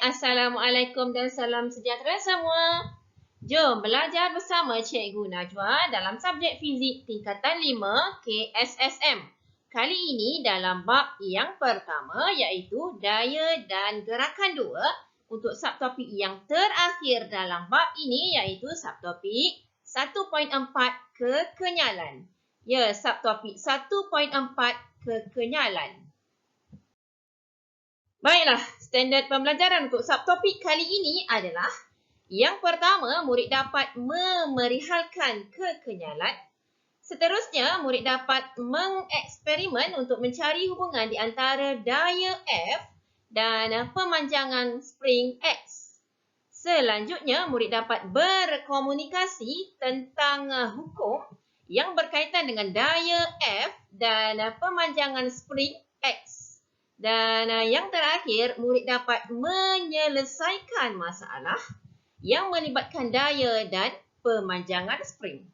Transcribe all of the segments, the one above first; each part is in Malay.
Assalamualaikum dan salam sejahtera semua. Jom belajar bersama Cikgu Najwa dalam subjek fizik tingkatan 5 KSSM. Kali ini dalam bab yang pertama iaitu daya dan gerakan dua. Untuk subtopik yang terakhir dalam bab ini iaitu subtopik 1.4 kekenyalan. Ya, subtopik 1.4 kekenyalan. Baiklah, standard pembelajaran untuk subtopik kali ini adalah yang pertama, murid dapat memerihalkan kekenyalan. Seterusnya, murid dapat mengeksperimen untuk mencari hubungan di antara daya F dan pemanjangan spring X. Selanjutnya, murid dapat berkomunikasi tentang hukum yang berkaitan dengan daya F dan pemanjangan spring X. Dan yang terakhir, murid dapat menyelesaikan masalah yang melibatkan daya dan pemanjangan spring.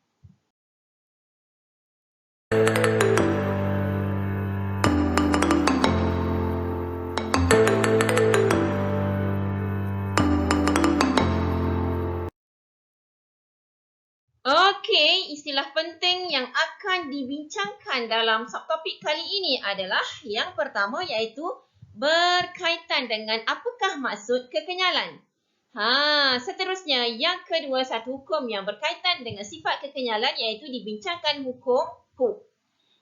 Okey, istilah penting yang akan dibincangkan dalam subtopik kali ini adalah yang pertama iaitu berkaitan dengan apakah maksud kekenyalan. Seterusnya yang kedua satu hukum yang berkaitan dengan sifat kekenyalan iaitu dibincangkan hukum Hooke.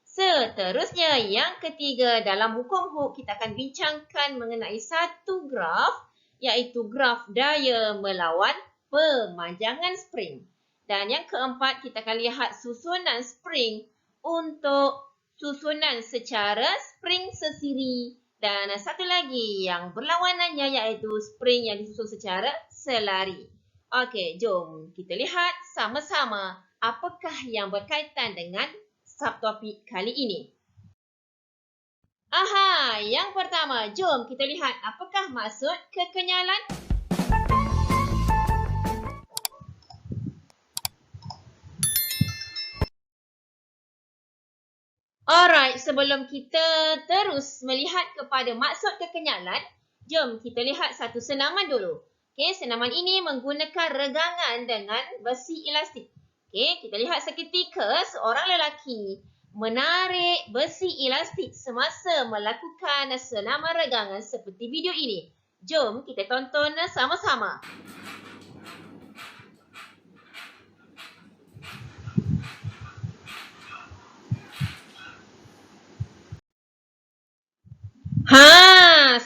Seterusnya yang ketiga dalam hukum Hooke kita akan bincangkan mengenai satu graf iaitu graf daya melawan pemanjangan spring. Dan yang keempat, kita akan lihat susunan spring untuk susunan secara spring sesiri. Dan satu lagi yang berlawanannya iaitu spring yang disusun secara selari. Okey, jom kita lihat sama-sama apakah yang berkaitan dengan subtopik kali ini. Yang pertama, jom kita lihat apakah maksud kekenyalan. Alright, sebelum kita terus melihat kepada maksud kekenyalan, jom kita lihat satu senaman dulu. Okey, senaman ini menggunakan regangan dengan besi elastik. Okey, kita lihat seketika seorang lelaki menarik besi elastik semasa melakukan senaman regangan seperti video ini. Jom kita tonton sama-sama.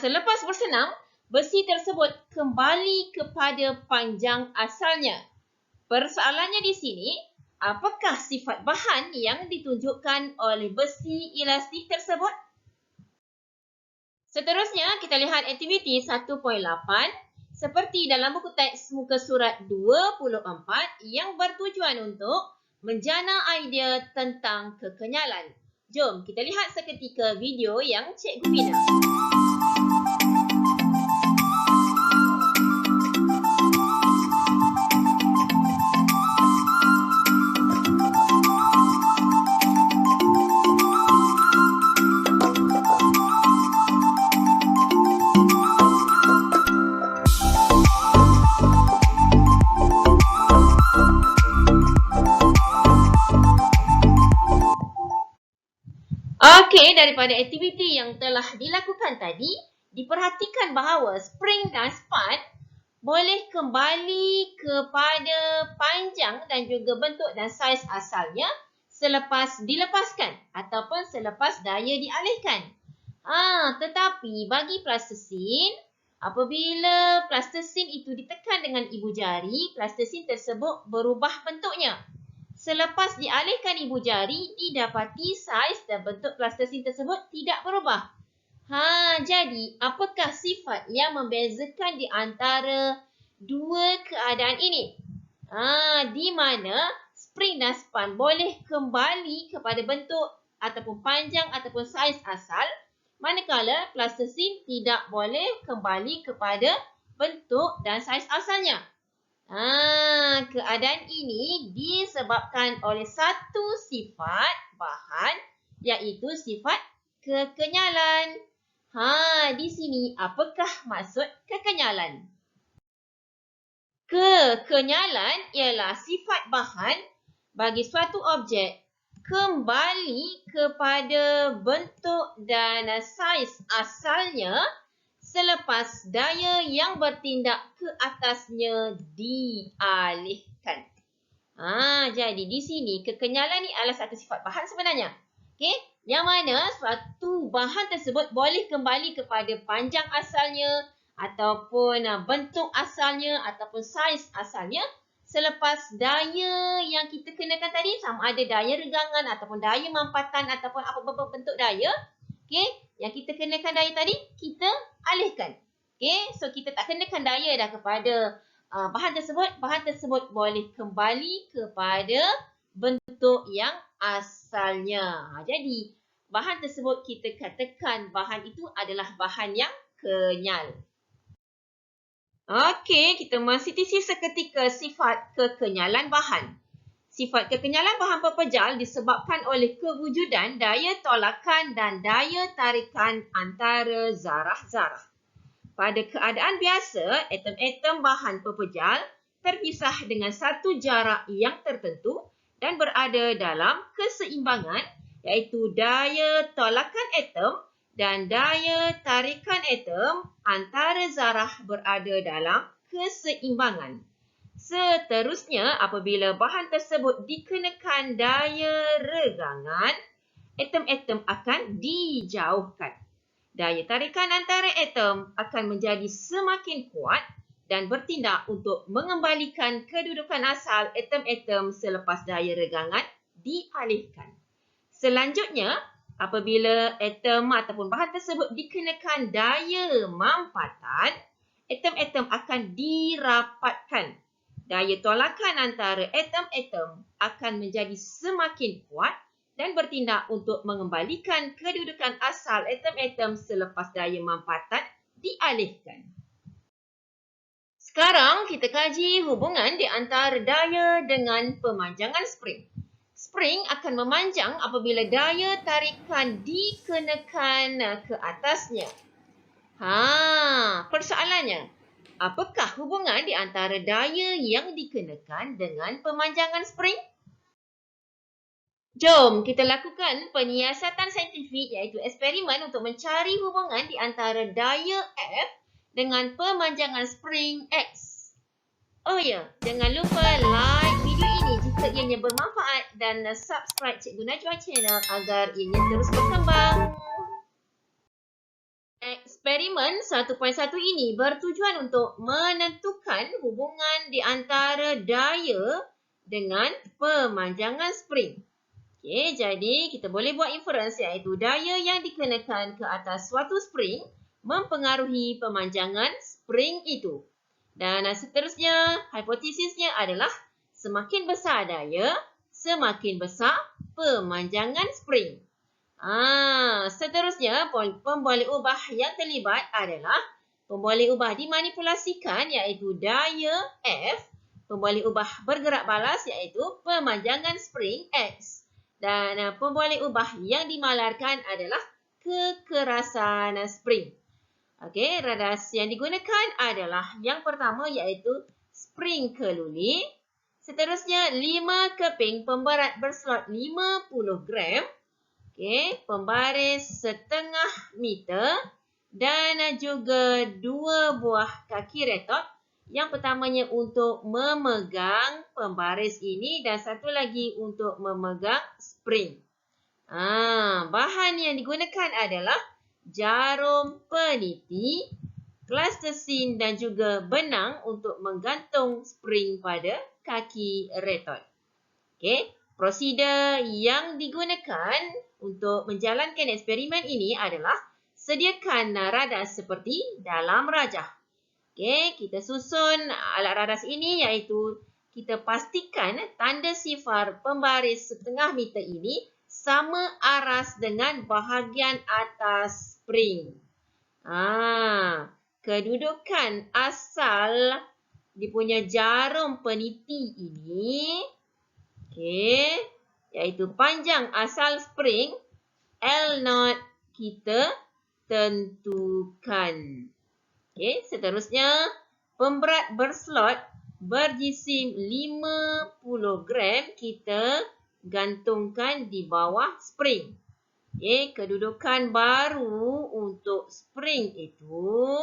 Selepas bersenam, besi tersebut kembali kepada panjang asalnya. Persoalannya di sini, apakah sifat bahan yang ditunjukkan oleh besi elastik tersebut? Seterusnya, kita lihat aktiviti 1.8 seperti dalam buku teks muka surat 24 yang bertujuan untuk menjana idea tentang kekenyalan. Jom kita lihat seketika video yang Cikgu bina. Okey, daripada aktiviti yang telah dilakukan tadi, diperhatikan bahawa spring dan span boleh kembali kepada panjang dan juga bentuk dan saiz asalnya selepas dilepaskan ataupun selepas daya dialihkan. Tetapi bagi plastisin, apabila plastisin itu ditekan dengan ibu jari, plastisin tersebut berubah bentuknya. Selepas dialihkan ibu jari, didapati saiz dan bentuk plastisin tersebut tidak berubah. Jadi, apakah sifat yang membezakan di antara dua keadaan ini? Di mana spring dan span boleh kembali kepada bentuk ataupun panjang ataupun saiz asal, manakala plastisin tidak boleh kembali kepada bentuk dan saiz asalnya. Keadaan ini disebabkan oleh satu sifat bahan iaitu sifat kekenyalan. Di sini apakah maksud kekenyalan? Kekenyalan ialah sifat bahan bagi suatu objek kembali kepada bentuk dan saiz asalnya selepas daya yang bertindak ke atasnya dialihkan. Jadi di sini kekenyalan ni adalah satu sifat bahan sebenarnya. Okey, yang mana suatu bahan tersebut boleh kembali kepada panjang asalnya ataupun bentuk asalnya ataupun saiz asalnya selepas daya yang kita kenakan tadi, sama ada daya regangan ataupun daya mampatan ataupun apa-apa bentuk daya, okey, yang kita kenakan daya tadi kita alihkan. Okey, so kita tak kenakan daya dah kepada bahan tersebut boleh kembali kepada bentuk yang asalnya. Jadi, bahan tersebut kita katakan bahan itu adalah bahan yang kenyal. Okey, kita mensintesi seketika sifat kekenyalan bahan. Sifat kekenyalan bahan pepejal disebabkan oleh kewujudan daya tolakan dan daya tarikan antara zarah-zarah. Pada keadaan biasa, atom-atom bahan pepejal terpisah dengan satu jarak yang tertentu dan berada dalam keseimbangan, iaitu daya tolakan atom dan daya tarikan atom antara zarah berada dalam keseimbangan. Seterusnya, apabila bahan tersebut dikenakan daya regangan, atom-atom akan dijauhkan. Daya tarikan antara atom akan menjadi semakin kuat dan bertindak untuk mengembalikan kedudukan asal atom-atom selepas daya regangan dialihkan. Selanjutnya, apabila atom ataupun bahan tersebut dikenakan daya mampatan, atom-atom akan dirapatkan. Daya tolakan antara atom-atom akan menjadi semakin kuat dan bertindak untuk mengembalikan kedudukan asal atom-atom selepas daya mampatan dialihkan. Sekarang kita kaji hubungan di antara daya dengan pemanjangan spring. Spring akan memanjang apabila daya tarikan dikenakan ke atasnya. Persoalannya, apakah hubungan di antara daya yang dikenakan dengan pemanjangan spring? Jom kita lakukan penyiasatan saintifik iaitu eksperimen untuk mencari hubungan di antara daya F dengan pemanjangan spring X. Oh ya, jangan lupa like video ini jika ianya bermanfaat dan subscribe Cikgu Najwa Channel agar ianya terus berkembang. Eksperimen 1.1 ini bertujuan untuk menentukan hubungan di antara daya dengan pemanjangan spring. Okey, jadi kita boleh buat inference iaitu daya yang dikenakan ke atas suatu spring mempengaruhi pemanjangan spring itu. Dan seterusnya, hipotesisnya adalah semakin besar daya, semakin besar pemanjangan spring. Seterusnya, pemboleh ubah yang terlibat adalah pemboleh ubah dimanipulasikan iaitu daya F, pemboleh ubah bergerak balas iaitu pemanjangan spring X. Dan pemboleh ubah yang dimalarkan adalah kekerasan spring. Okey, radas yang digunakan adalah yang pertama iaitu spring keluli. Seterusnya 5 keping pemberat berslot 50 gram. Okey, pembaris setengah meter dan juga 2 buah kaki retort. Yang pertamanya untuk memegang pembaris ini dan satu lagi untuk memegang spring. Bahan yang digunakan adalah jarum peniti, plastisin dan juga benang untuk menggantung spring pada kaki retort. Okey, prosedur yang digunakan untuk menjalankan eksperimen ini adalah sediakan radas seperti dalam rajah. Okey, kita susun alat radas ini iaitu kita pastikan tanda sifar pembaris setengah meter ini sama aras dengan bahagian atas spring. Kedudukan asal dipunya jarum peniti ini, okey, iaitu panjang asal spring L0 kita tentukan. Okey, seterusnya pemberat berslot berjisim 50 gram kita gantungkan di bawah spring. Okey, kedudukan baru untuk spring itu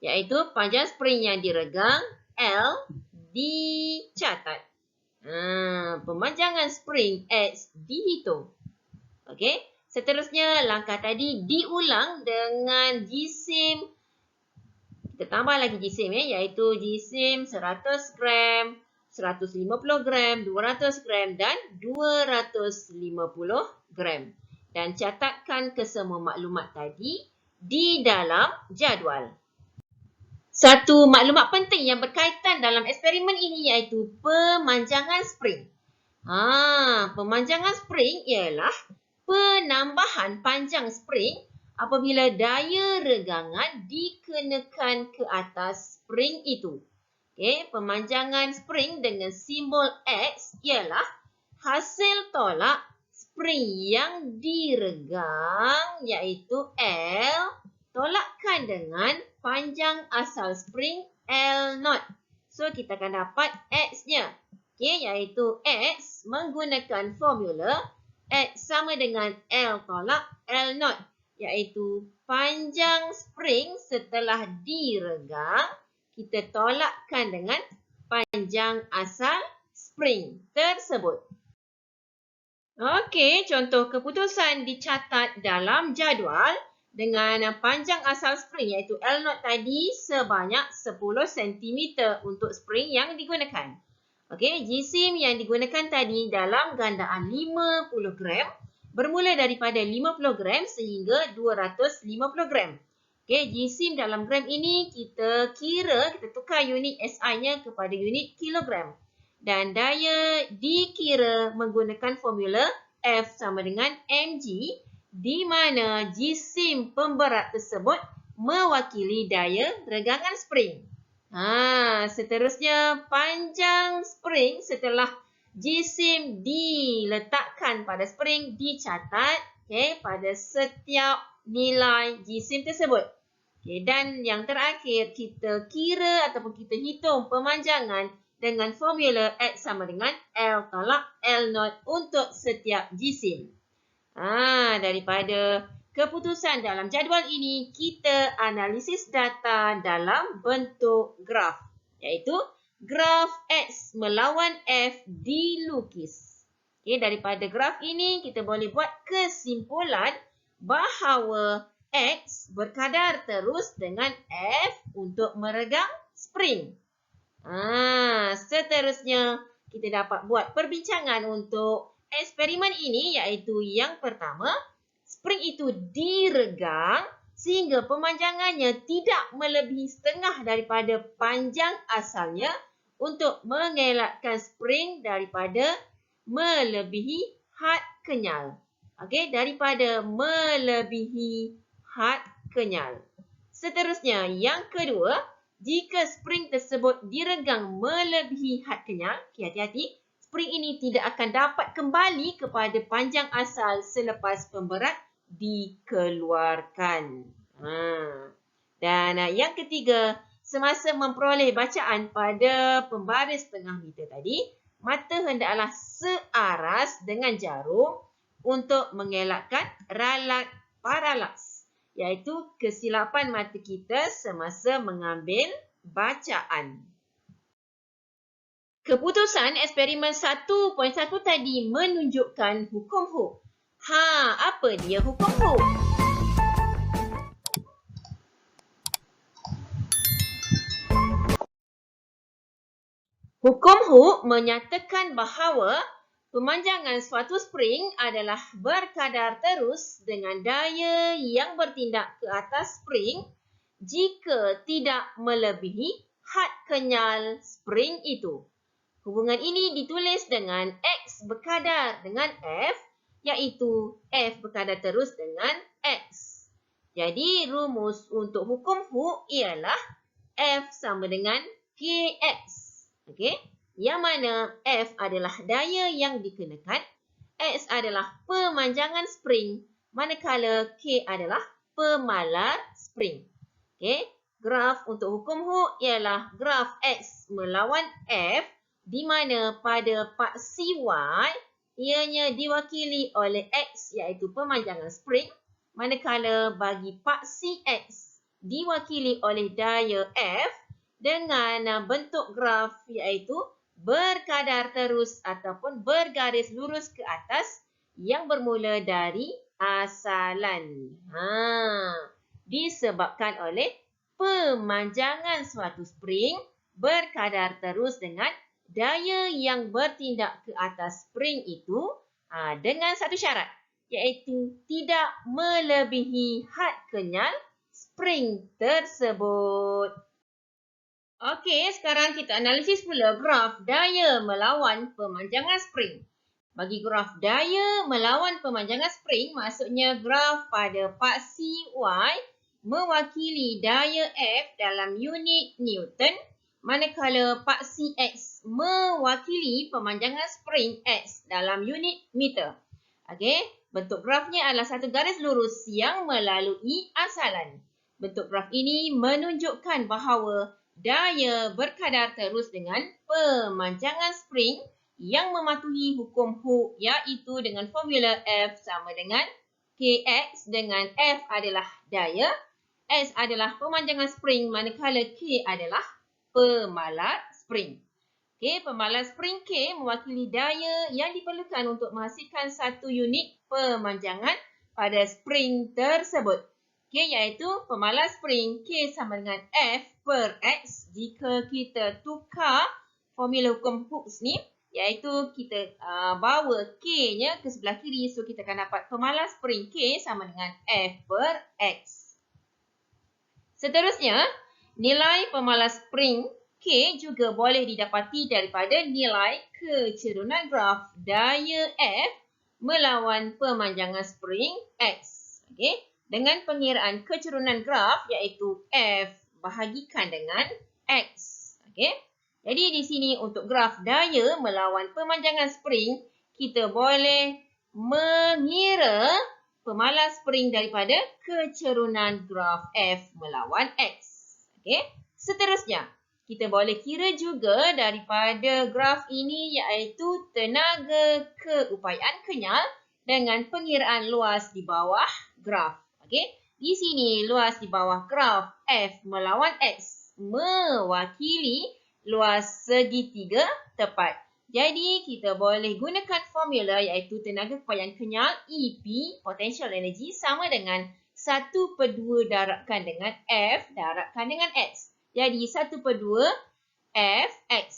iaitu panjang spring yang diregang L dicatat. Pemanjangan spring X dihitung. Okey, seterusnya langkah tadi diulang dengan jisim. Kita tambah lagi jisim iaitu jisim 100 gram, 150 gram, 200 gram dan 250 gram. Dan catatkan kesemua maklumat tadi di dalam jadual. Satu maklumat penting yang berkaitan dalam eksperimen ini iaitu pemanjangan spring. Pemanjangan spring ialah penambahan panjang spring apabila daya regangan dikenakan ke atas spring itu. Okey, pemanjangan spring dengan simbol X ialah hasil tolak spring yang diregang iaitu L tolakkan dengan panjang asal spring L0. So, kita akan dapat X-nya. Okey, iaitu X menggunakan formula X sama dengan L tolak L0. Iaitu panjang spring setelah diregang, kita tolakkan dengan panjang asal spring tersebut. Okey, contoh keputusan dicatat dalam jadual dengan panjang asal spring iaitu L0 tadi sebanyak 10 cm untuk spring yang digunakan. Okey, jisim yang digunakan tadi dalam gandaan 50 gram bermula daripada 50 gram sehingga 250 gram. Okey, jisim dalam gram ini kita tukar unit SI-nya kepada unit kilogram. Dan daya dikira menggunakan formula F sama dengan mg di mana jisim pemberat tersebut mewakili daya regangan spring. Seterusnya panjang spring setelah jisim diletakkan pada spring dicatat pada setiap nilai jisim tersebut. Dan yang terakhir kita kira ataupun kita hitung pemanjangan dengan formula X sama dengan L tolak L0 untuk setiap jisim. Daripada keputusan dalam jadual ini, kita analisis data dalam bentuk graf. Iaitu graf X melawan F dilukis. Daripada graf ini, kita boleh buat kesimpulan bahawa X berkadar terus dengan F untuk meregang spring. Seterusnya, kita dapat buat perbincangan untuk eksperimen ini iaitu yang pertama, spring itu diregang sehingga pemanjangannya tidak melebihi setengah daripada panjang asalnya untuk mengelakkan spring daripada melebihi had kenyal. Okey, daripada melebihi had kenyal. Seterusnya, yang kedua, jika spring tersebut diregang melebihi had kenyal, hati-hati, spring ini tidak akan dapat kembali kepada panjang asal selepas pemberat dikeluarkan. Dan yang ketiga, semasa memperoleh bacaan pada pembaris setengah meter tadi, mata hendaklah searas dengan jarum untuk mengelakkan ralat paralaks, iaitu kesilapan mata kita semasa mengambil bacaan. Keputusan eksperimen 1.1 tadi menunjukkan hukum Hooke. Apa dia hukum Hooke? Hukum Hooke menyatakan bahawa pemanjangan suatu spring adalah berkadar terus dengan daya yang bertindak ke atas spring jika tidak melebihi had kenyal spring itu. Hubungan ini ditulis dengan X berkadar dengan F, iaitu F berkadar terus dengan X. Jadi, rumus untuk hukum Hooke ialah F sama dengan Kx. Okey? Yang mana F adalah daya yang dikenakan, X adalah pemanjangan spring, manakala K adalah pemalar spring. Okey, graf untuk hukum Hooke ialah graf X melawan F di mana pada paksi Y ianya diwakili oleh X iaitu pemanjangan spring, manakala bagi paksi X diwakili oleh daya F dengan bentuk graf iaitu berkadar terus ataupun bergaris lurus ke atas yang bermula dari asalan. Disebabkan oleh pemanjangan suatu spring berkadar terus dengan daya yang bertindak ke atas spring itu dengan satu syarat, iaitu tidak melebihi had kenyal spring tersebut. Okey, sekarang kita analisis pula graf daya melawan pemanjangan spring. Bagi graf daya melawan pemanjangan spring, maksudnya graf pada paksi Y mewakili daya F dalam unit Newton, manakala paksi X mewakili pemanjangan spring X dalam unit meter. Okey, bentuk grafnya adalah satu garis lurus yang melalui asalan. Bentuk graf ini menunjukkan bahawa daya berkadar terus dengan pemanjangan spring yang mematuhi hukum Hooke iaitu dengan formula F sama dengan Kx dengan F adalah daya, S adalah pemanjangan spring manakala K adalah pemalar spring. Okey, pemalar spring K mewakili daya yang diperlukan untuk menghasilkan satu unit pemanjangan pada spring tersebut. Okey, iaitu pemalar spring K sama dengan F per X. Jika kita tukar formula hukum Hooke ni, iaitu kita bawa K-nya ke sebelah kiri, so kita akan dapat pemalar spring K sama dengan F per X. Seterusnya, nilai pemalar spring K juga boleh didapati daripada nilai kecerunan graf daya F melawan pemanjangan spring X. Okey, dengan pengiraan kecerunan graf iaitu F bahagikan dengan X. Okey, jadi di sini untuk graf daya melawan pemanjangan spring, kita boleh mengira pemalar spring daripada kecerunan graf F melawan X. Okey, seterusnya kita boleh kira juga daripada graf ini iaitu tenaga keupayaan kenyal dengan pengiraan luas di bawah graf. Okey, di sini luas di bawah graf F melawan X mewakili luas segitiga tepat. Jadi, kita boleh gunakan formula iaitu tenaga keupayaan kenyal EP, potential energy, sama dengan 1/2 darabkan dengan F darabkan dengan X. Jadi, 1/2 Fx.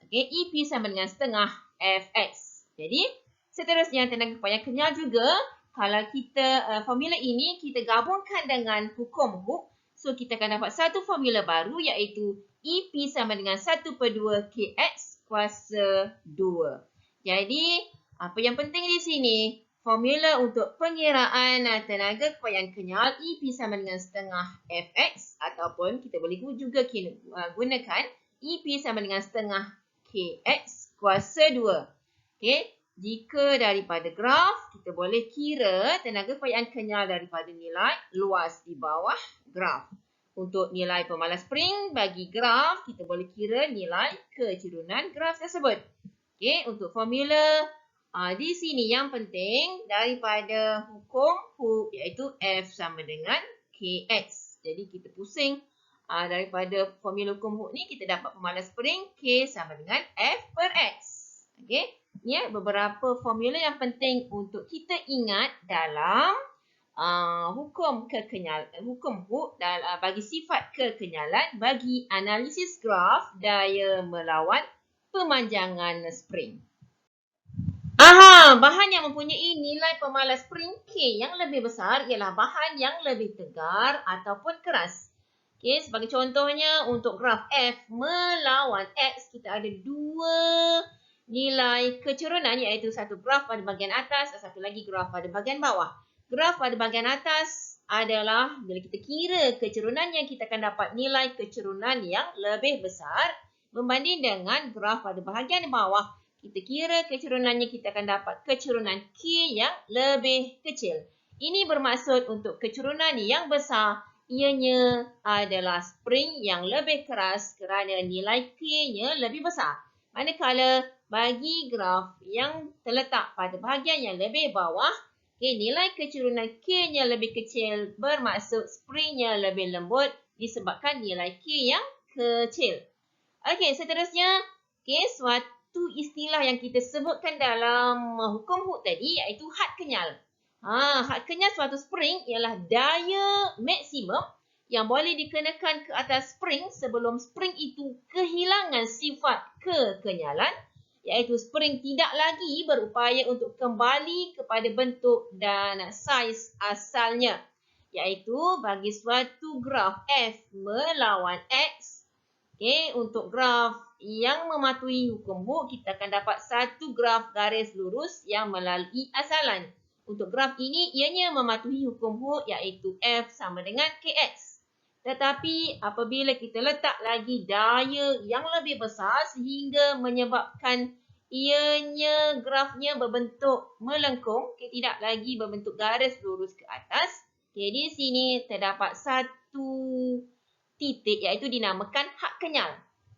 Okay, EP sama dengan setengah Fx. Jadi, seterusnya tenaga keupayaan kenyal juga, kalau kita formula ini kita gabungkan dengan hukum Hooke, so kita akan dapat satu formula baru iaitu EP sama dengan 1/2 Kx kuasa 2. Jadi, apa yang penting di sini, formula untuk pengiraan tenaga keupayaan kenyal EP sama dengan setengah Fx ataupun kita boleh juga gunakan EP sama dengan setengah Kx kuasa 2. Okey, jika daripada graf, kita boleh kira tenaga keupayaan kenyal daripada nilai luas di bawah graf. Untuk nilai pemalar spring bagi graf, kita boleh kira nilai kecerunan graf tersebut. Okey, untuk formula di sini yang penting daripada hukum Hooke iaitu F sama dengan Kx. Jadi kita pusing daripada formula hukum Hooke ni kita dapat pemalar spring K sama dengan F per X. Okey, ni beberapa formula yang penting untuk kita ingat dalam hukum Hooke bagi sifat kekenyalan bagi analisis graf daya melawan pemanjangan spring. Bahan yang mempunyai nilai pemalar spring K yang lebih besar ialah bahan yang lebih tegar ataupun keras. Okay, sebagai contohnya untuk graf F melawan X, kita ada dua nilai kecerunan iaitu satu graf pada bahagian atas dan satu lagi graf pada bahagian bawah. Graf pada bahagian atas adalah bila kita kira kecurunannya, kita akan dapat nilai kecerunan yang lebih besar berbanding dengan graf pada bahagian bawah. Kita kira kecerunannya, kita akan dapat kecerunan K yang lebih kecil. Ini bermaksud untuk kecurunan yang besar, ianya adalah spring yang lebih keras kerana nilai K-nya lebih besar. Manakala bagi graf yang terletak pada bahagian yang lebih bawah, nilai kecurunan K-nya lebih kecil bermaksud springnya lebih lembut disebabkan nilai K yang kecil. Okey, seterusnya, suatu istilah yang kita sebutkan dalam hukum Hooke tadi iaitu had kenyal. Had kenyal suatu spring ialah daya maksimum yang boleh dikenakan ke atas spring sebelum spring itu kehilangan sifat kekenyalan, iaitu spring tidak lagi berupaya untuk kembali kepada bentuk dan saiz asalnya, iaitu bagi suatu graf F melawan X. Untuk graf yang mematuhi hukum Hooke, kita akan dapat satu graf garis lurus yang melalui asalan. Untuk graf ini, ianya mematuhi hukum Hooke iaitu F sama dengan Kx. Tetapi apabila kita letak lagi daya yang lebih besar sehingga menyebabkan ianya grafnya berbentuk melengkung, tidak lagi berbentuk garis lurus ke atas. Di sini terdapat satu titik iaitu dinamakan had kenyal.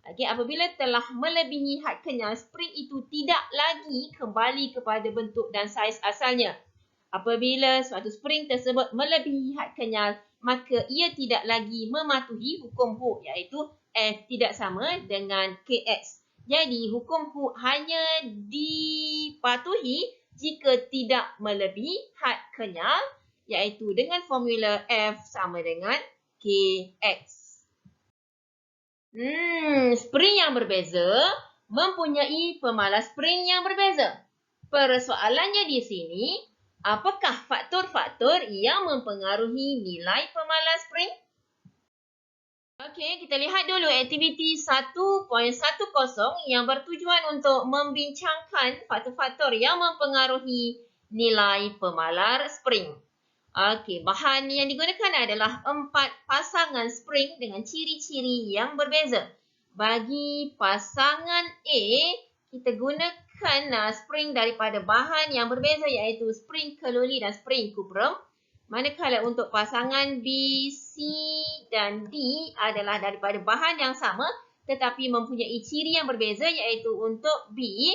Apabila telah melebihi had kenyal, spring itu tidak lagi kembali kepada bentuk dan saiz asalnya. Apabila suatu spring tersebut melebihi had kenyal, maka ia tidak lagi mematuhi hukum Hooke iaitu F tidak sama dengan Kx. Jadi hukum Hooke hanya dipatuhi jika tidak melebihi had kenyal iaitu dengan formula F sama dengan Kx. Spring yang berbeza mempunyai pemalas spring yang berbeza. Persoalannya di sini, apakah faktor-faktor yang mempengaruhi nilai pemalas spring? Okey, kita lihat dulu aktiviti 1.10 yang bertujuan untuk membincangkan faktor-faktor yang mempengaruhi nilai pemalar spring. Okey, bahan yang digunakan adalah 4 pasangan spring dengan ciri-ciri yang berbeza. Bagi pasangan A, kita gunakan spring daripada bahan yang berbeza iaitu spring keluli dan spring kuprum. Manakala untuk pasangan B, C dan D adalah daripada bahan yang sama tetapi mempunyai ciri yang berbeza iaitu untuk B,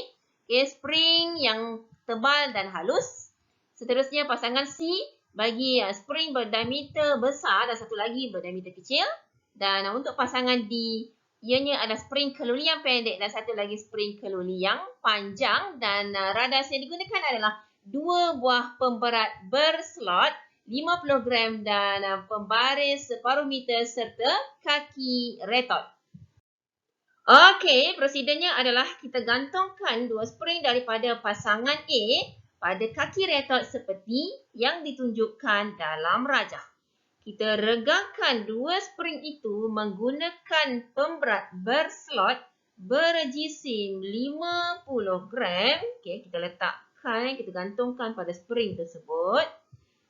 spring yang tebal dan halus. Seterusnya pasangan C bagi spring berdiameter besar dan satu lagi berdiameter kecil. Dan untuk pasangan D, ianya adalah spring keluli yang pendek dan satu lagi spring keluli yang panjang. Dan radas yang digunakan adalah 2 buah pemberat berslot 50 gram dan pembaris separuh meter serta kaki retort. Okey, prosedurnya adalah kita gantungkan 2 spring daripada pasangan A pada kaki retort seperti yang ditunjukkan dalam rajah. Kita regangkan 2 spring itu menggunakan pemberat berslot berjisim 50 gram. Kita letakkan, kita gantungkan pada spring tersebut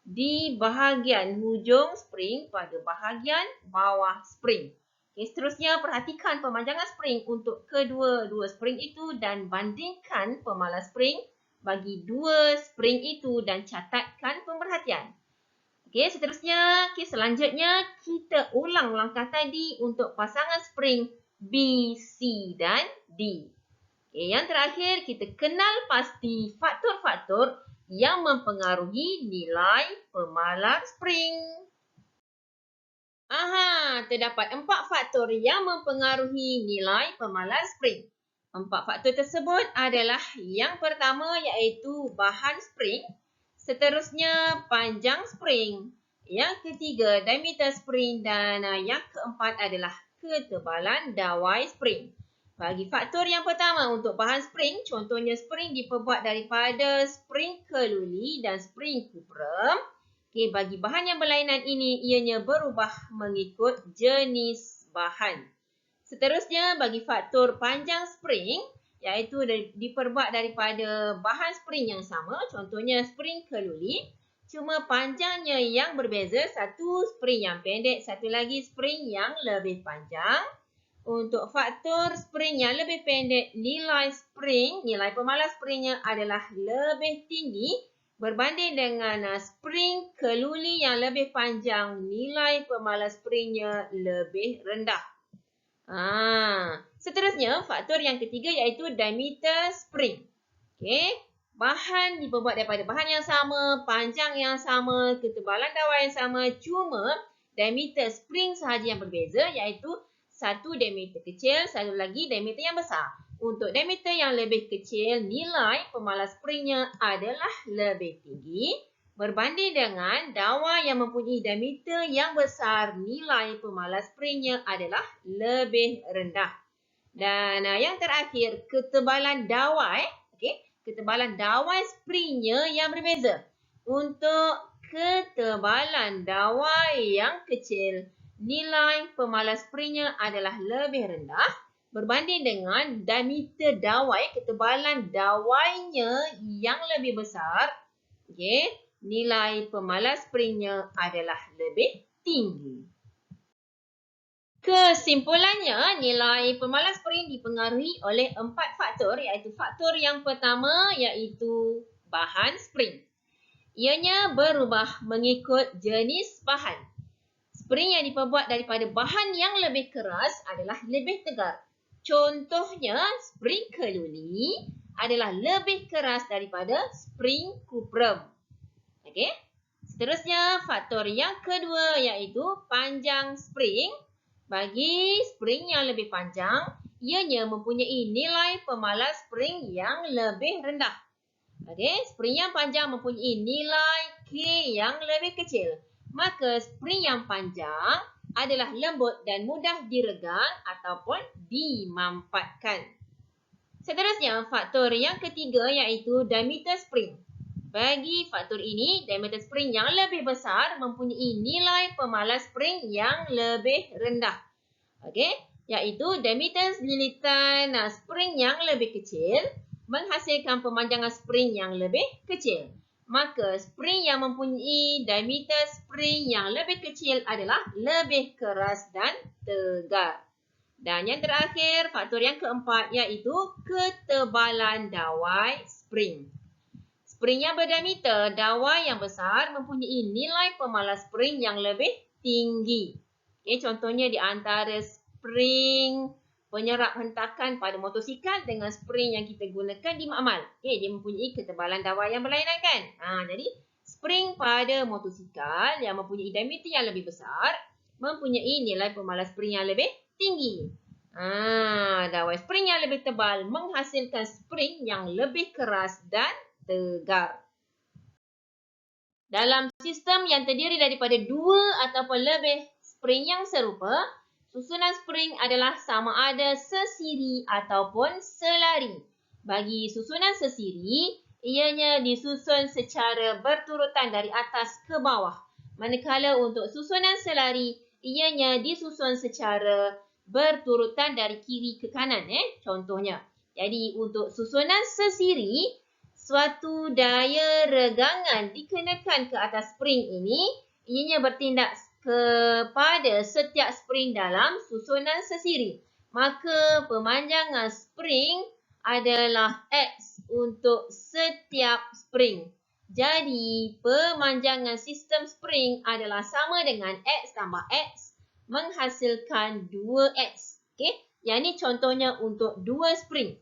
di bahagian hujung spring pada bahagian bawah spring. Seterusnya perhatikan pemanjangan spring untuk kedua-dua spring itu dan bandingkan pemalas spring bagi 2 spring itu dan catatkan pemerhatian. Seterusnya, selanjutnya kita ulang langkah tadi untuk pasangan spring B, C dan D. Yang terakhir, kita kenal pasti faktor-faktor yang mempengaruhi nilai pemalar spring. Terdapat 4 faktor yang mempengaruhi nilai pemalar spring. 4 faktor tersebut adalah yang pertama iaitu bahan spring, seterusnya panjang spring, yang ketiga diameter spring dan yang keempat adalah ketebalan dawai spring. Bagi faktor yang pertama untuk bahan spring, contohnya spring diperbuat daripada spring keluli dan spring kuprum. Bagi bahan yang berlainan ini, ianya berubah mengikut jenis bahan. Seterusnya, bagi faktor panjang spring, iaitu diperbuat daripada bahan spring yang sama, contohnya spring keluli, cuma panjangnya yang berbeza, satu spring yang pendek, satu lagi spring yang lebih panjang. Untuk faktor spring yang lebih pendek, nilai pemalas springnya adalah lebih tinggi berbanding dengan spring keluli yang lebih panjang, nilai pemalas springnya lebih rendah. Seterusnya, faktor yang ketiga iaitu diameter spring. Okey, bahan dibuat daripada bahan yang sama, panjang yang sama, ketebalan dawai yang sama, cuma diameter spring sahaja yang berbeza iaitu satu diameter kecil, satu lagi diameter yang besar. Untuk diameter yang lebih kecil, nilai pemalas springnya adalah lebih tinggi berbanding dengan dawai yang mempunyai diameter yang besar, nilai pemalas springnya adalah lebih rendah. Dan yang terakhir, ketebalan dawai. Okey, ketebalan dawai springnya yang berbeza. Untuk ketebalan dawai yang kecil, nilai pemalas springnya adalah lebih rendah berbanding dengan diameter dawai, ketebalan dawainya yang lebih besar. Okey, nilai pemalas springnya adalah lebih tinggi. Kesimpulannya, nilai pemalas spring dipengaruhi oleh 4 faktor iaitu faktor yang pertama iaitu bahan spring. Ianya berubah mengikut jenis bahan. Spring yang diperbuat daripada bahan yang lebih keras adalah lebih tegar. Contohnya, spring keluli adalah lebih keras daripada spring kuprum. Okey. Seterusnya, faktor yang kedua iaitu panjang spring. Bagi spring yang lebih panjang, ianya mempunyai nilai pemalas spring yang lebih rendah. Okey, spring yang panjang mempunyai nilai K yang lebih kecil. Maka spring yang panjang adalah lembut dan mudah diregang ataupun dimampatkan. Seterusnya, faktor yang ketiga iaitu diameter spring. Bagi faktor ini, diameter spring yang lebih besar mempunyai nilai pemalas spring yang lebih rendah. Okey, iaitu diameter lilitan spring yang lebih kecil menghasilkan pemanjangan spring yang lebih kecil. Maka spring yang mempunyai diameter spring yang lebih kecil adalah lebih keras dan tegar. Dan yang terakhir, faktor yang keempat iaitu ketebalan dawai spring. Spring yang berdiameter dawai yang besar mempunyai nilai pemalas spring yang lebih tinggi. Okay, contohnya di antara spring penyerap hentakan pada motosikal dengan spring yang kita gunakan di makmal. Okay, dia mempunyai ketebalan dawai yang berlainan kan? Jadi spring pada motosikal yang mempunyai diameter yang lebih besar mempunyai nilai pemalas spring yang lebih tinggi. Dawai spring yang lebih tebal menghasilkan spring yang lebih keras dan tegar. Dalam sistem yang terdiri daripada dua ataupun lebih spring yang serupa, susunan spring adalah sama ada sesiri ataupun selari. Bagi susunan sesiri, ianya disusun secara berturutan dari atas ke bawah. Manakala untuk susunan selari, ianya disusun secara berturutan dari kiri ke kanan. Contohnya. Jadi untuk susunan sesiri, suatu daya regangan dikenakan ke atas spring ini, ianya bertindak kepada setiap spring dalam susunan sesiri. Maka pemanjangan spring adalah X untuk setiap spring. Jadi pemanjangan sistem spring adalah sama dengan X tambah X menghasilkan 2X. Okey, yang ini contohnya untuk 2 spring.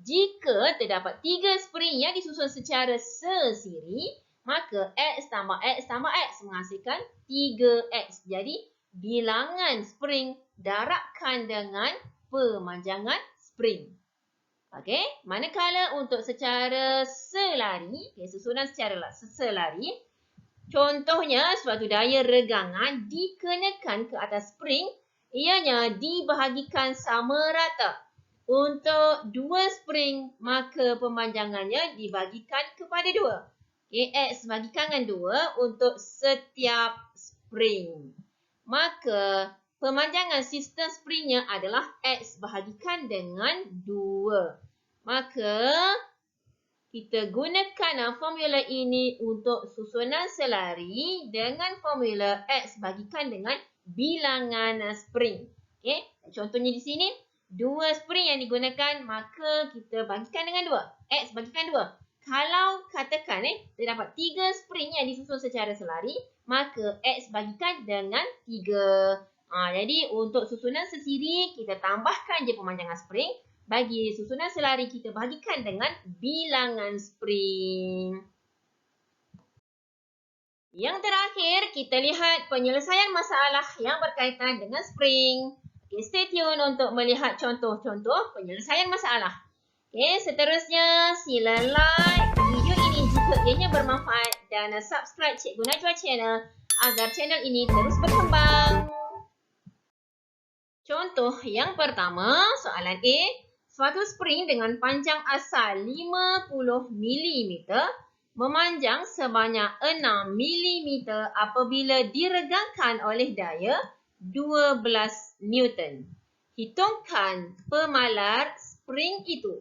Jika terdapat 3 spring yang disusun secara sesiri, maka X tambah X tambah X menghasilkan 3X. Jadi, bilangan spring darabkan dengan pemanjangan spring. Okey, manakala untuk secara selari, susunan secara selari, contohnya suatu daya regangan dikenakan ke atas spring, ianya dibahagikan sama rata. Untuk 2 spring, maka pemanjangannya dibagikan kepada 2. Okay, X bagikan dengan 2 untuk setiap spring. Maka pemanjangan sistem springnya adalah X bahagikan dengan 2. Maka kita gunakan formula ini untuk susunan selari dengan formula X bagikan dengan bilangan spring. Okay, contohnya di sini. 2 spring yang digunakan, maka kita bagikan dengan 2. X bagikan 2. kalau katakan terdapat 3 spring yang disusun secara selari, maka X bagikan dengan 3. Jadi untuk susunan sesiri, kita tambahkan je pemanjangan spring. Bagi susunan selari, kita bagikan dengan bilangan spring. Yang terakhir, kita lihat penyelesaian masalah yang berkaitan dengan spring. Okay, stay tune untuk melihat contoh-contoh penyelesaian masalah. Okay, seterusnya sila like video ini jika ianya bermanfaat dan subscribe Cikgu Najwa Channel agar channel ini terus berkembang. Contoh yang pertama, soalan A. Suatu spring dengan panjang asal 50 mm memanjang sebanyak 6 mm apabila diregangkan oleh daya 12 Newton. Hitungkan pemalar spring itu.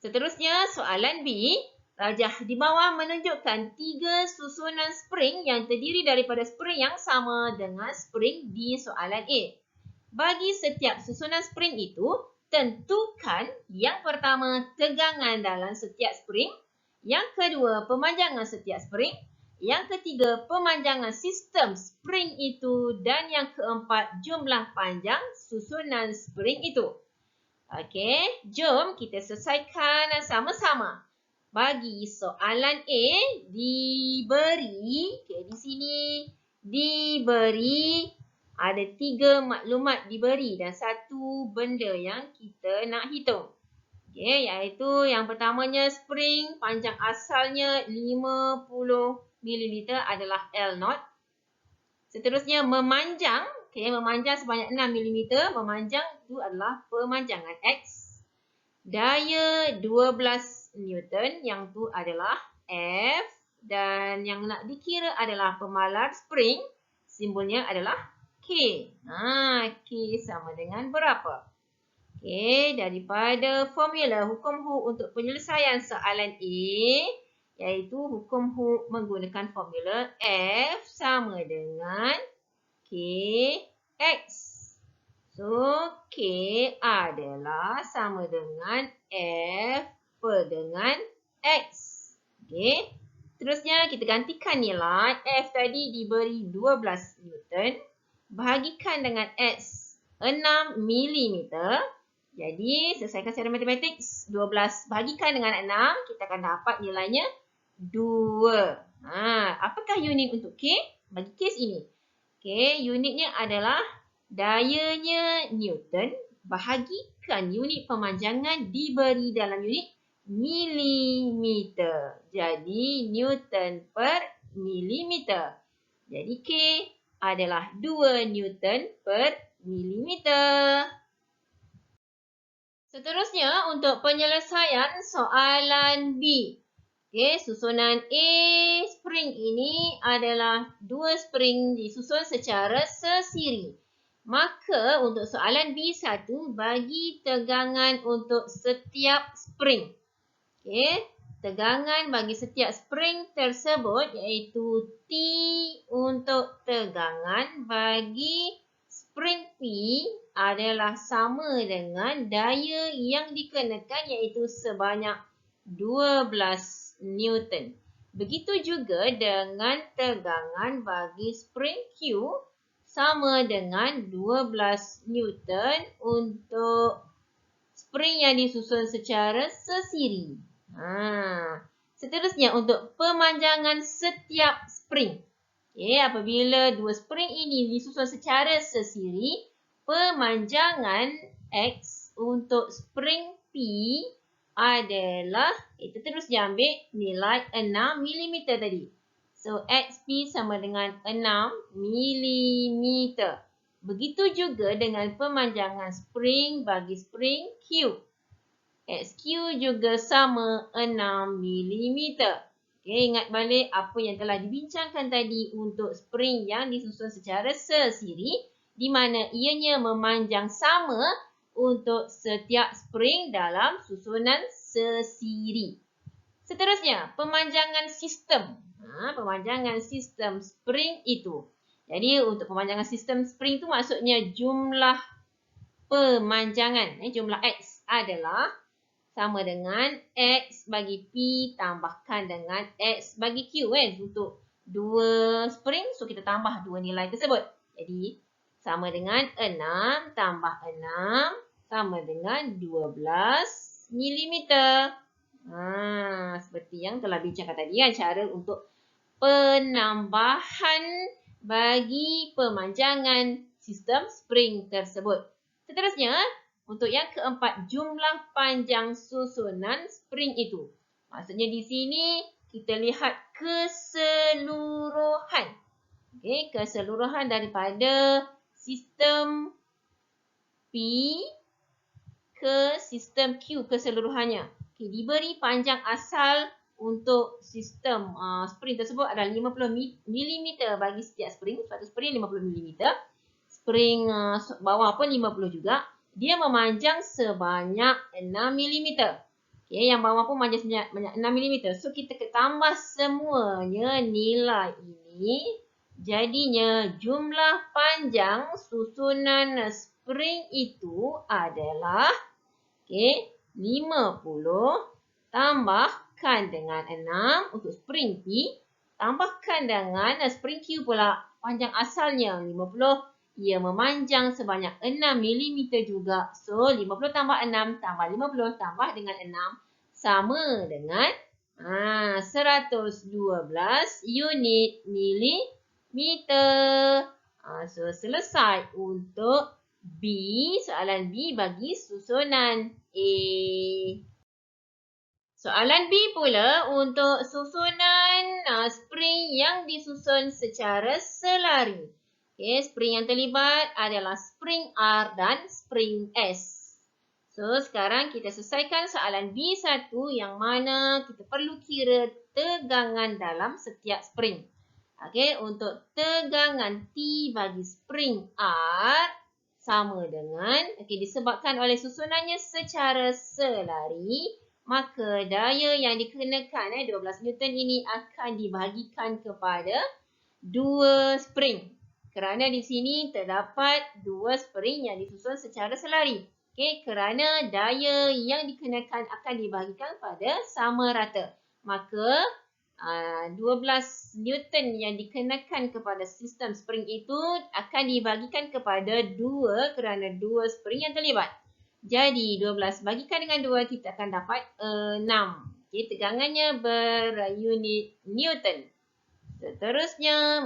Seterusnya, soalan B. Rajah di bawah menunjukkan 3 susunan spring yang terdiri daripada spring yang sama dengan spring di soalan A. Bagi setiap susunan spring itu, tentukan yang pertama tegangan dalam setiap spring, yang kedua pemanjangan setiap spring, yang ketiga pemanjangan sistem spring itu, dan yang keempat jumlah panjang susunan spring itu. Okey, jom kita selesaikan sama-sama. Bagi soalan A diberi, di sini diberi ada 3 maklumat diberi dan 1 benda yang kita nak hitung. Okey, iaitu yang pertamanya spring panjang asalnya 50 mm adalah L0. Seterusnya memanjang, memanjang sebanyak 6 mm, memanjang itu adalah pemanjangan X. Daya 12 Newton, yang tu adalah F. Dan yang nak dikira adalah pemalar spring, simbolnya adalah K. K sama dengan berapa? Okey, daripada formula hukum Hooke untuk penyelesaian soalan A, iaitu hukum Hooke menggunakan formula F sama dengan KX. So, K adalah sama dengan F per dengan X. Okey. Terusnya kita gantikan nilai. F tadi diberi 12 Newton. Bahagikan dengan X 6 mm. Jadi, selesaikan secara matematik. 12 bahagikan dengan 6. Kita akan dapat nilainya 2. Apakah unit untuk K? Bagi kes ini. Okey, unitnya adalah dayanya Newton. Bahagikan unit pemanjangan diberi dalam unit milimeter. Jadi, Newton per milimeter. Jadi, K adalah 2 Newton per milimeter. Seterusnya, untuk penyelesaian soalan B. Okey, susunan A spring ini adalah 2 spring disusun secara sesiri. Maka untuk soalan B1, bagi tegangan untuk setiap spring. Okey, tegangan bagi setiap spring tersebut iaitu T untuk tegangan bagi spring P adalah sama dengan daya yang dikenakan iaitu sebanyak 12 Newton. Begitu juga dengan tegangan bagi spring Q sama dengan 12 Newton untuk spring yang disusun secara sesiri. Seterusnya untuk pemanjangan setiap spring. Okey, apabila 2 spring ini disusun secara sesiri, pemanjangan X untuk spring P adalah, kita terus ambil nilai 6 mm tadi. So, XP sama dengan 6 mm. Begitu juga dengan pemanjangan spring bagi spring Q. XQ juga sama 6 mm. Okey, ingat balik apa yang telah dibincangkan tadi untuk spring yang disusun secara sesiri, di mana ianya memanjang sama untuk setiap spring dalam susunan sesiri. Seterusnya, pemanjangan sistem. Pemanjangan sistem spring itu. Jadi, untuk pemanjangan sistem spring itu maksudnya jumlah pemanjangan. Jumlah X adalah sama dengan X bagi P tambahkan dengan X bagi Q untuk dua spring. So, kita tambah dua nilai tersebut. Jadi, sama dengan 6 tambah 6 sama dengan 12 milimeter. Seperti yang telah bincangkan tadi kan, cara untuk penambahan bagi pemanjangan sistem spring tersebut. Seterusnya, untuk yang keempat, jumlah panjang susunan spring itu. Maksudnya di sini kita lihat keseluruhan. Okey, keseluruhan daripada sistem P ke sistem Q keseluruhannya. Okey, diberi panjang asal untuk sistem spring tersebut adalah 50 mm bagi setiap spring. Suatu spring 50 mm. Spring bawah pun 50 juga. Dia memanjang sebanyak 6 mm. Okay, yang bawah pun memanjang sebanyak 6 mm. So, kita tambah semuanya nilai ini. Jadinya jumlah panjang susunan spring itu adalah 50 tambahkan dengan 6 untuk spring P. Tambahkan dengan spring Q pula. Panjang asalnya 50. Ia memanjang sebanyak 6 mm juga. So, 50 tambah 6 tambah 50 tambah dengan 6 sama dengan 112 unit milimeter. So, selesai untuk B. Soalan B bagi susunan A. Soalan B pula untuk susunan spring yang disusun secara selari. Okay, spring yang terlibat adalah spring R dan spring S. So, sekarang kita selesaikan soalan B1 yang mana kita perlu kira tegangan dalam setiap spring. Okay, untuk tegangan T bagi spring R sama dengan, disebabkan oleh susunannya secara selari, maka daya yang dikenakan 12 Newton ini akan dibahagikan kepada dua spring. Kerana di sini terdapat dua spring yang disusun secara selari. Kerana daya yang dikenakan akan dibahagikan pada sama rata. Maka 12 Newton yang dikenakan kepada sistem spring itu akan dibagikan kepada 2 kerana 2 spring yang terlibat. Jadi 12 bagikan dengan 2 kita akan dapat 6. Tegangannya berunit Newton. Seterusnya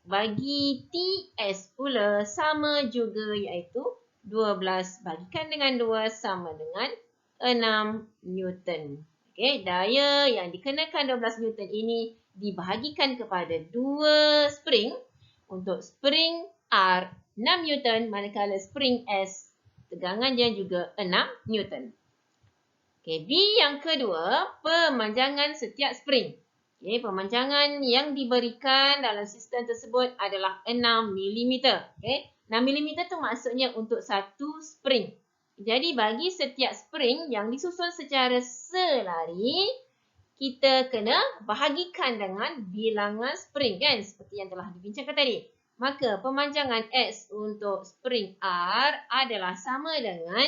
bagi TS pula sama juga, iaitu 12 bagikan dengan 2 sama dengan 6 Newton. Daya yang dikenakan 12 Newton ini dibahagikan kepada 2 spring. Untuk spring R 6 Newton, manakala spring S tegangannya juga 6 Newton. B yang kedua, pemanjangan setiap spring. Pemanjangan yang diberikan dalam sistem tersebut adalah 6 mm. 6 mm tu maksudnya untuk satu spring. Jadi bagi setiap spring yang disusun secara selari, kita kena bahagikan dengan bilangan spring kan, seperti yang telah dibincangkan tadi. Maka pemanjangan X untuk spring R adalah sama dengan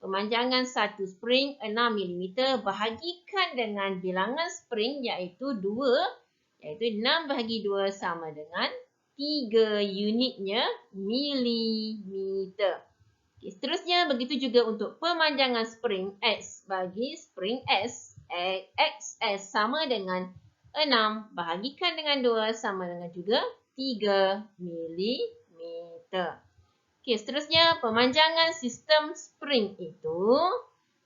pemanjangan satu spring 6 mm bahagikan dengan bilangan spring iaitu 2, iaitu 6 bahagi 2 sama dengan 3 unitnya milimeter. Seterusnya begitu juga untuk pemanjangan spring X bagi spring S. XS sama dengan 6 bahagikan dengan 2 sama dengan juga 3 milimeter. Seterusnya, pemanjangan sistem spring itu,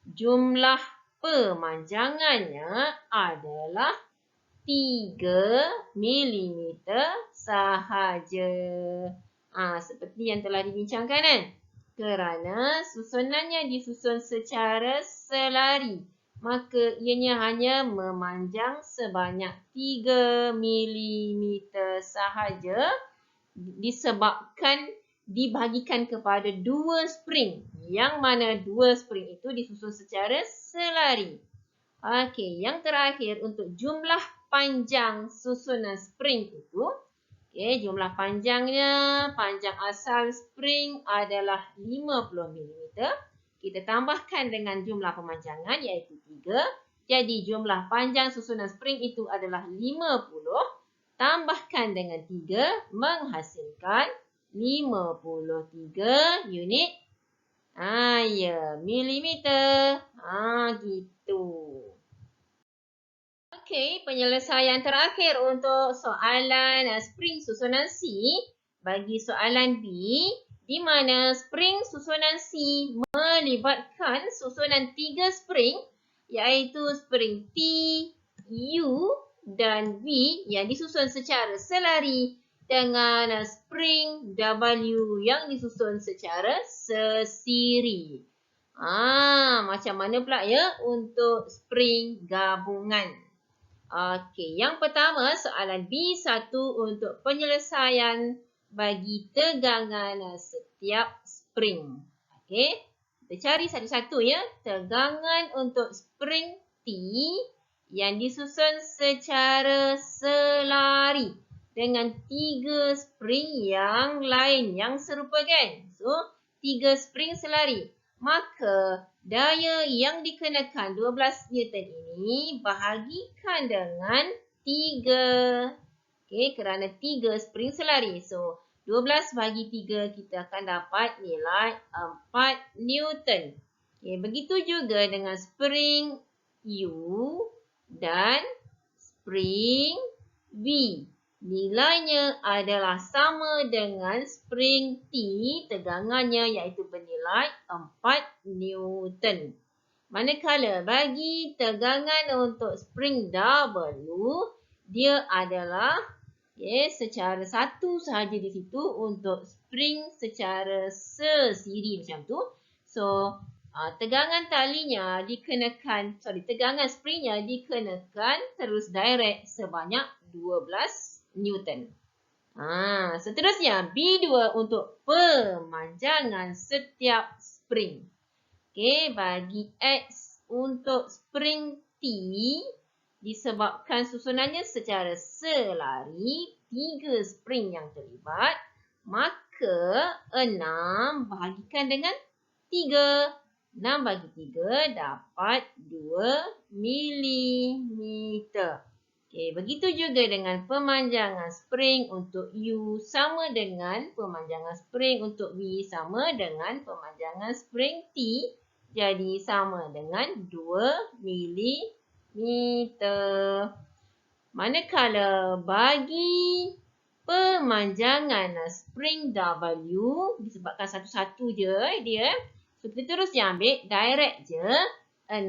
jumlah pemanjangannya adalah 3 mm sahaja. Seperti yang telah dibincangkan kan? Kerana susunannya disusun secara selari, maka ianya hanya memanjang sebanyak 3 mm sahaja disebabkan dibahagikan kepada 2 spring, yang mana 2 spring itu disusun secara selari. Yang terakhir untuk jumlah panjang susunan spring itu, jumlah panjangnya, panjang asal spring adalah 50 mm. kita tambahkan dengan jumlah pemanjangan iaitu 3. Jadi jumlah panjang susunan spring itu adalah 50. Tambahkan dengan 3 menghasilkan 53 unit milimeter. Gitu. Okey, penyelesaian terakhir untuk soalan spring susunan C bagi soalan B, di mana spring susunan C melibatkan susunan 3 spring iaitu spring T, U dan V yang disusun secara selari dengan spring W yang disusun secara sesiri. Macam mana pula ya untuk spring gabungan? Okey, yang pertama soalan B1 untuk penyelesaian bagi tegangan setiap spring. Okey, kita cari satu-satu ya. Tegangan untuk spring T yang disusun secara selari dengan 3 spring yang lain yang serupa kan. So, 3 spring selari. Maka daya yang dikenakan 12 Newton ini bahagikan dengan 3. Okey, kerana 3 spring selari. So, 12 bagi 3 kita akan dapat nilai 4 Newton. Okey, begitu juga dengan spring U dan spring V. Nilainya adalah sama dengan spring T, tegangannya iaitu bernilai 4 Newton. Manakala bagi tegangan untuk spring W, dia adalah secara satu sahaja di situ untuk spring secara sesiri macam tu. So, tegangan talinya dikenakan, tegangan springnya dikenakan terus direct sebanyak 12 Newton. Seterusnya B2 untuk pemanjangan setiap spring. Okey, bagi X untuk spring T disebabkan susunannya secara selari, 3 spring yang terlibat, maka 6 bahagikan dengan 3. 6 bagi 3 dapat 2 milimeter. Okey, begitu juga dengan pemanjangan spring untuk U sama dengan pemanjangan spring untuk V sama dengan pemanjangan spring T. Jadi sama dengan 2 milimeter. Manakala bagi pemanjangan spring W disebabkan satu-satu je dia. So kita terus ambil direct je 6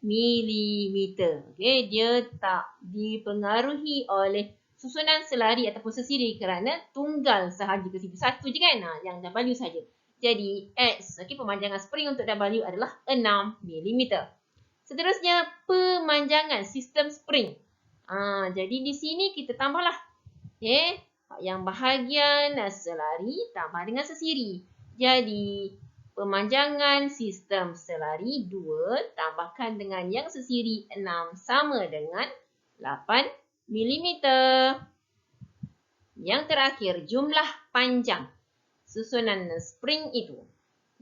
milimeter. Okey, dia tak dipengaruhi oleh susunan selari ataupun sesiri kerana tunggal sahaja ke situ. Satu je kan, yang W saja. Jadi X, pemanjangan spring untuk W adalah 6 milimeter. Seterusnya pemanjangan sistem spring. Jadi di sini kita tambahlah. Okey, yang bahagian selari tambah dengan sesiri. Jadi pemanjangan sistem selari 2 tambahkan dengan yang sesiri 6 sama dengan 8 milimeter. Yang terakhir, jumlah panjang susunan spring itu.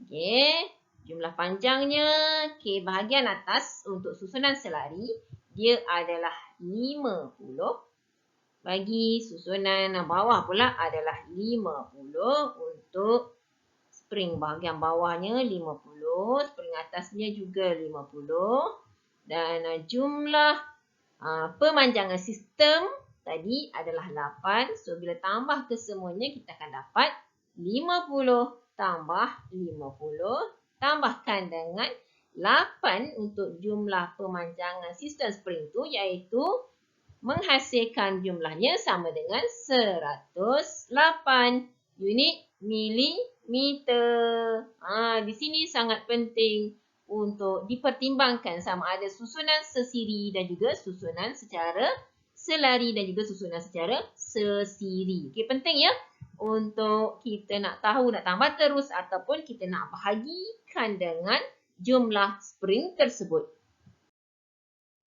Okey, jumlah panjangnya, bahagian atas untuk susunan selari, dia adalah 50. Bagi susunan bawah pula adalah 50 untuk spring bahagian bawahnya 50, spring atasnya juga 50 dan jumlah pemanjangan sistem tadi adalah 8. So bila tambah kesemuanya kita akan dapat 50 tambah 50 tambahkan dengan 8 untuk jumlah pemanjangan sistem spring itu, iaitu menghasilkan jumlahnya sama dengan 108 unit milimeter. Di sini sangat penting untuk dipertimbangkan sama ada susunan sesiri dan juga susunan secara selari dan juga susunan secara sesiri. Okey, penting ya untuk kita nak tahu nak tambah terus ataupun kita nak bahagikan dengan jumlah spring tersebut.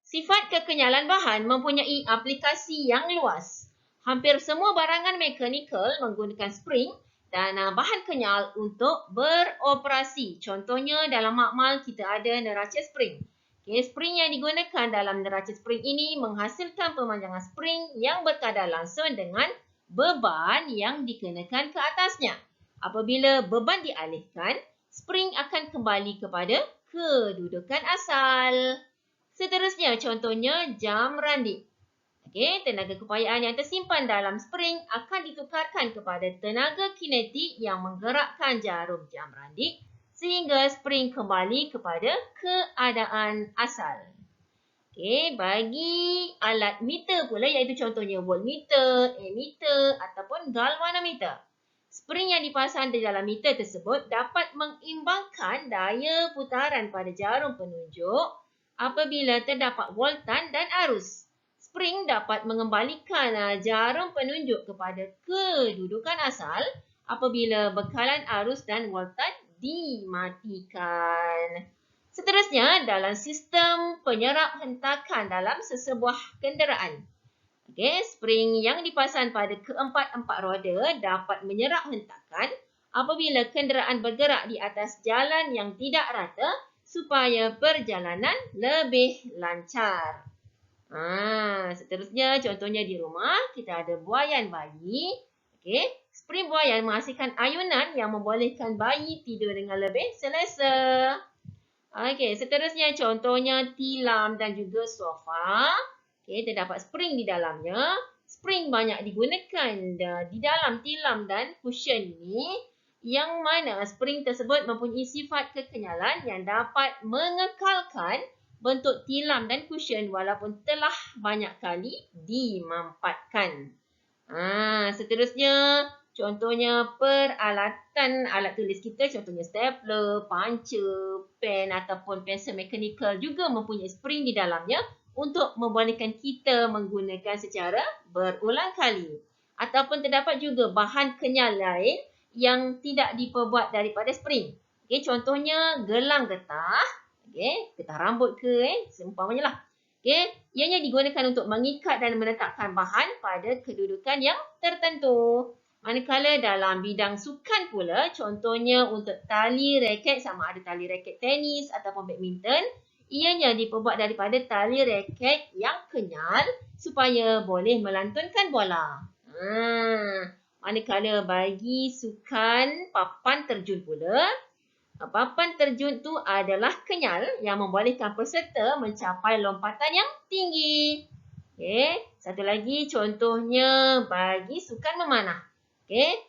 Sifat kekenyalan bahan mempunyai aplikasi yang luas. Hampir semua barangan mekanikal menggunakan spring dan bahan kenyal untuk beroperasi. Contohnya dalam makmal kita ada neraca spring. Okay, spring yang digunakan dalam neraca spring ini menghasilkan pemanjangan spring yang berkadar langsung dengan beban yang dikenakan ke atasnya. Apabila beban dialihkan, spring akan kembali kepada kedudukan asal. Seterusnya, contohnya jam randik. Okay, tenaga keupayaan yang tersimpan dalam spring akan ditukarkan kepada tenaga kinetik yang menggerakkan jarum jam randik sehingga spring kembali kepada keadaan asal. Okay, bagi alat meter pula iaitu contohnya voltmeter, ammeter ataupun galvanometer. Spring yang dipasang di dalam meter tersebut dapat mengimbangkan daya putaran pada jarum penunjuk apabila terdapat voltan dan arus. Spring dapat mengembalikan jarum penunjuk kepada kedudukan asal apabila bekalan arus dan voltan dimatikan. Seterusnya, dalam sistem penyerap hentakan dalam sesebuah kenderaan. Okay, spring yang dipasang pada keempat-empat roda dapat menyerap hentakan apabila kenderaan bergerak di atas jalan yang tidak rata supaya perjalanan lebih lancar. Seterusnya, contohnya di rumah, kita ada buaian bayi. Okay, spring buaian menghasilkan ayunan yang membolehkan bayi tidur dengan lebih selesa. Okay, seterusnya contohnya tilam dan juga sofa. Okay, terdapat spring di dalamnya. Spring banyak digunakan di dalam tilam dan cushion ini, yang mana spring tersebut mempunyai sifat kekenyalan yang dapat mengekalkan bentuk tilam dan cushion walaupun telah banyak kali dimampatkan. Seterusnya, contohnya peralatan alat tulis kita, contohnya stapler, puncher, pen ataupun pensel mekanikal juga mempunyai spring di dalamnya untuk membolehkan kita menggunakan secara berulang kali. Ataupun terdapat juga bahan kenyal lain yang tidak diperbuat daripada spring. Okay, contohnya gelang getah, getah rambut ke, seumpamanya lah. Okay, ianya digunakan untuk mengikat dan meletakkan bahan pada kedudukan yang tertentu. Manakala dalam bidang sukan pula, contohnya untuk tali raket, sama ada tali raket tenis ataupun badminton, ianya diperbuat daripada tali raket yang kenyal supaya boleh melantunkan bola. Manakala bagi sukan papan terjun pula, papan terjun tu adalah kenyal yang membolehkan peserta mencapai lompatan yang tinggi. Okay. Satu lagi contohnya bagi sukan memanah. Okay.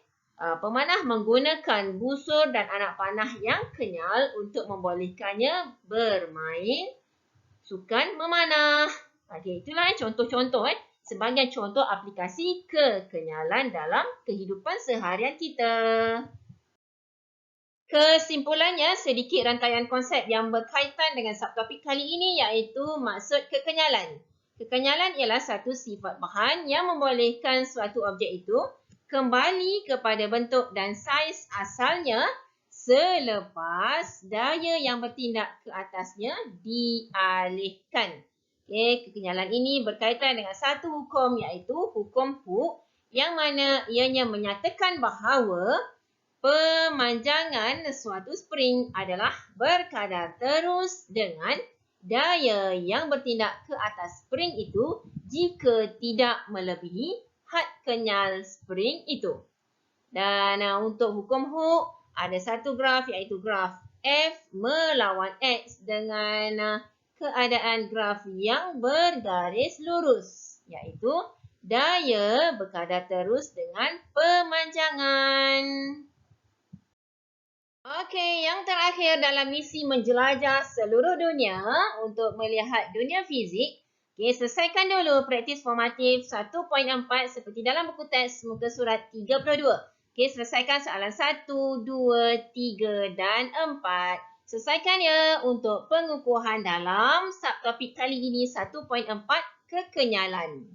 Pemanah menggunakan busur dan anak panah yang kenyal untuk membolehkannya bermain sukan memanah. Okay, itulah contoh-contoh sebagai contoh aplikasi kekenyalan dalam kehidupan seharian kita. Kesimpulannya, sedikit rantaian konsep yang berkaitan dengan subtopik kali ini iaitu maksud kekenyalan. Kekenyalan ialah satu sifat bahan yang membolehkan suatu objek itu kembali kepada bentuk dan saiz asalnya selepas daya yang bertindak ke atasnya dialihkan. Okay, kekenyalan ini berkaitan dengan satu hukum iaitu hukum Hooke yang mana ianya menyatakan bahawa pemanjangan suatu spring adalah berkadar terus dengan daya yang bertindak ke atas spring itu jika tidak melebihi had kenyal spring itu. Dan untuk hukum Hooke, ada satu graf iaitu graf F melawan X dengan keadaan graf yang bergaris lurus, iaitu daya berkadar terus dengan pemanjangan. Okey, yang terakhir dalam misi menjelajah seluruh dunia untuk melihat dunia fizik. Okey, selesaikan dulu praktis formatif 1.4 seperti dalam buku teks muka surat 32. Okey, selesaikan soalan 1, 2, 3 dan 4. Selesaikan ya untuk pengukuhan dalam subtopik kali ini 1.4 kekenyalan.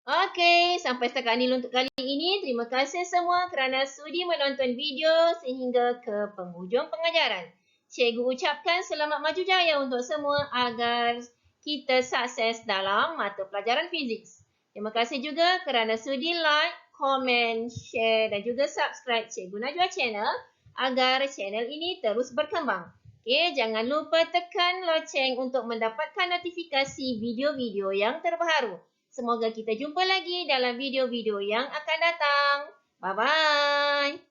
Okey, sampai setakat ini untuk kali ini. Terima kasih semua kerana sudi menonton video sehingga ke penghujung pengajaran. Cikgu ucapkan selamat maju jaya untuk semua agar kita sukses dalam mata pelajaran fizik. Terima kasih juga kerana sudi like, komen, share dan juga subscribe Cikgu Najwa Channel agar channel ini terus berkembang. Okey, jangan lupa tekan loceng untuk mendapatkan notifikasi video-video yang terbaru. Semoga kita jumpa lagi dalam video-video yang akan datang. Bye-bye.